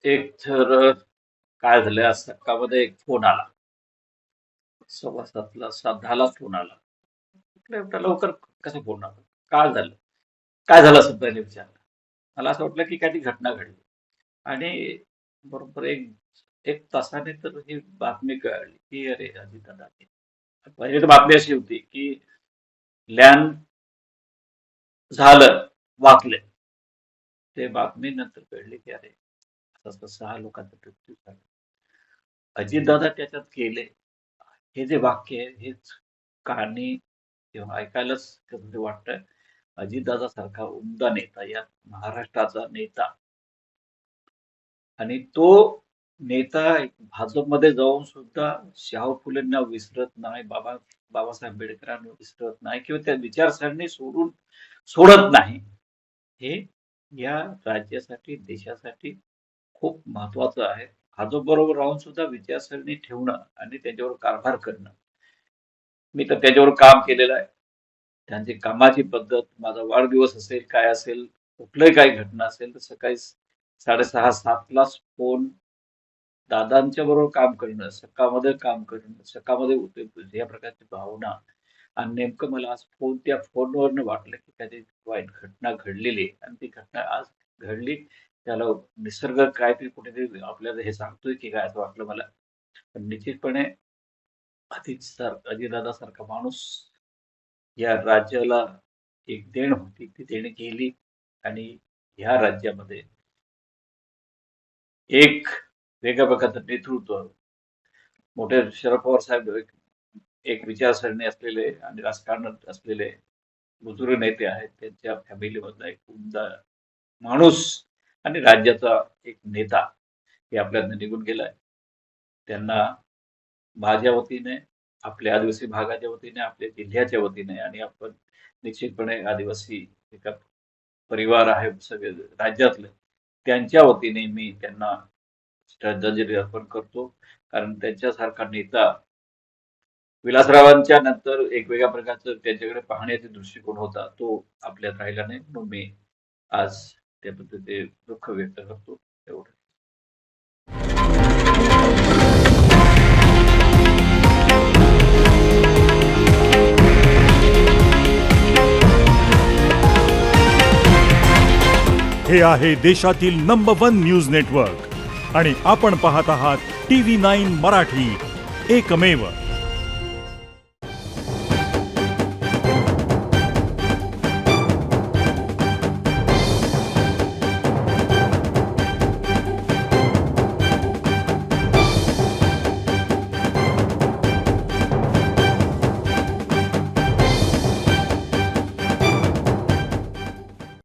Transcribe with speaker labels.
Speaker 1: एक तर काय झालं, आज सकाळमध्ये एक फोन आला. 7:15ला 10:00ला फोन आला. म्हटलं एवढ्या लवकर कसा फोन आला? काय झालं? काय झालं असं पहिले विचारलं. मला असं वाटलं की काहीतरी घटना घडली. आणि बरोबर एक 1 तासाने तर ही बातमी कळाली की अरे अजितदादा गेले. पहिली तर बातमी अशी होती की लँड झालं, वाकले. ते बातमी नंतर कळली की अरे असं 6 लोकांचा मृत्यू झाला. अजितदादा त्याच्यात गेले. हे जे वाक्य आहे हेच कहाणी तेव्हा ऐकायलाच कसं वाटतंय. अजितदादासारखा उमदा नेता, या महाराष्ट्राचा नेता आणि तो नेता भाजपमध्ये जाऊन सुद्धा शाहू फुलेंना विसरत नाही, बाबासाहेब आंबेडकरांना विसरत नाही किंवा त्या विचारसरणी सोडत नाही. हे या राज्यासाठी, देशासाठी खूप महत्वाचं आहे. भाजपबरोबर राहून सुद्धा विचारसरणी ठेवणं आणि त्याच्यावर कारभार करणं. मी तर त्याच्यावर काम केलेलं आहे. त्यांची कामाची पद्धत, माझा वाढदिवस असेल, काय असेल, कुठलंही काही घटना असेल, तर सकाळी 6:30-7लाच फोन, दादांच्या बरोबर काम करणं, सकाळमध्ये काम करणं, सकाळमध्ये या प्रकारची भावना. आणि नेमकं मला आज त्या फोनवरनं वाटलं की काहीतरी वाईट घटना घडलेली आहे आणि ती घटना आज घडली. त्याला निसर्ग काहीतरी कुठेतरी आपल्याला हे सांगतोय की काय असं वाटलं मला. पण निश्चितपणे अजितदादासारखा माणूस या राज्याला एक देण होती, ती देण गेली. आणि ह्या राज्यामध्ये एक वेगळ्या प्रकारचं नेतृत्व, मोठे शरद पवार साहेब एक विचारसरणी असलेले आणि राजकारणात असलेले बुजुर्ग नेते आहेत. त्यांच्या फॅमिलीमधला एक उमदा माणूस आणि राज्याचा एक नेता हे आपल्यातनं निघून गेलाय. त्यांना माझ्या वतीने, आपल्या आदिवासी भागाच्या वतीने, आपल्या जिल्ह्याच्या वतीने आणि आपण निश्चितपणे आदिवासी एका परिवार आहे सगळे राज्यातले, त्यांच्या वतीने मी त्यांना श्रद्धांजली अर्पण करतो. कारण त्यांच्यासारखा नेता विलासरावांच्या नंतर एक वेगळ्या प्रकारचं त्यांच्याकडे पाहण्याचा दृष्टिकोन होता, तो आपल्यात राहिला नाही. म्हणून मी आज त्याबद्दल ते दुःख व्यक्त करतो. एवढं.
Speaker 2: हे आहे देशातील नंबर 1 न्यूज नेटवर्क आणि आपण पाहत आहात TV9 मराठी, एकमेव.